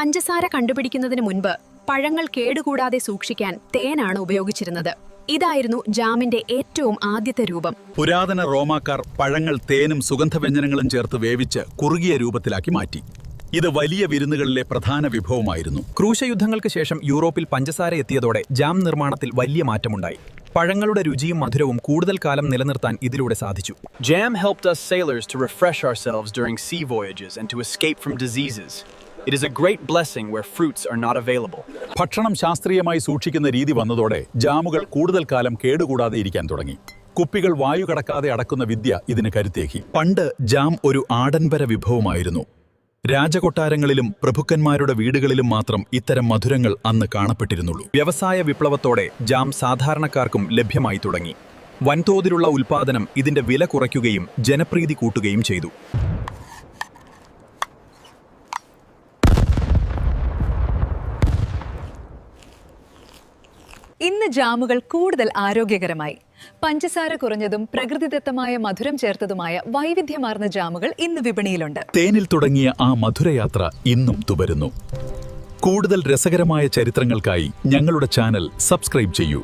പഞ്ചസാര കണ്ടുപിടിക്കുന്നതിന് മുൻപ് പഴങ്ങൾ കേടുകൂടാതെ സൂക്ഷിക്കാൻ തേനാണ് ഉപയോഗിച്ചിരുന്നത്. ഇതായിരുന്നു ജാമിന്റെ ഏറ്റവും ആദ്യത്തെ രൂപം. പുരാതന റോമാക്കാർ പഴങ്ങൾ തേനും സുഗന്ധവ്യഞ്ജനങ്ങളും ചേർത്ത് വേവിച്ച് കുറുകിയ രൂപത്തിലാക്കി മാറ്റി. ഇത് വലിയ വിരുന്നുകളിലെ പ്രധാന വിഭവമായിരുന്നു. ക്രൂശയുദ്ധങ്ങൾക്ക് ശേഷം യൂറോപ്പിൽ പഞ്ചസാര എത്തിയതോടെ ജാം നിർമ്മാണത്തിൽ വലിയ മാറ്റമുണ്ടായി. പഴങ്ങളുടെ രുചിയും മധുരവും കൂടുതൽ കാലം നിലനിർത്താൻ ഇതിലൂടെ സാധിച്ചു. Jam helped us sailors to refresh ourselves during sea voyages and to escape from diseases. It is a great blessing where fruits are not available. ഭക്ഷണം ശാസ്ത്രീയമായി സൂക്ഷിക്കുന്ന രീതി വന്നതോടെ ജാമുകൾ കൂടുതൽ കാലം കേടുകൂടാതെ ഇരിക്കാൻ തുടങ്ങി. കുപ്പികൾ വായു കടക്കാതെ അടക്കുന്ന വിദ്യ ഇതിന് കരുത്തേകി. പണ്ട് ജാം ഒരു ആഡംബര വിഭവമായിരുന്നു. രാജകൊട്ടാരങ്ങളിലും പ്രഭുക്കന്മാരുടെ വീടുകളിലും മാത്രം ഇത്തരം മധുരങ്ങൾ അന്ന് കാണപ്പെട്ടിരുന്നുള്ളൂ. വ്യവസായ വിപ്ലവത്തോടെ ജാം സാധാരണക്കാർക്കും ലഭ്യമായി തുടങ്ങി. വൻതോതിലുള്ള ഉൽപ്പാദനം ഇതിന്റെ വില കുറയ്ക്കുകയും ജനപ്രീതി കൂട്ടുകയും ചെയ്തു. ഇന്ന് ജാമുകൾ കൂടുതൽ ആരോഗ്യകരമായി. പഞ്ചസാര കുറഞ്ഞതും പ്രകൃതിദത്തമായ മധുരം ചേർത്തതുമായ വൈവിധ്യമാർന്ന ജാമുകൾ ഇന്ന് വിപണിയിലുണ്ട്. തേനിൽ തുടങ്ങിയ ആ മധുരയാത്ര ഇന്നും തുടരുന്നു. കൂടുതൽ രസകരമായ ചരിത്രങ്ങൾക്കായി ഞങ്ങളുടെ ചാനൽ സബ്സ്ക്രൈബ് ചെയ്യൂ.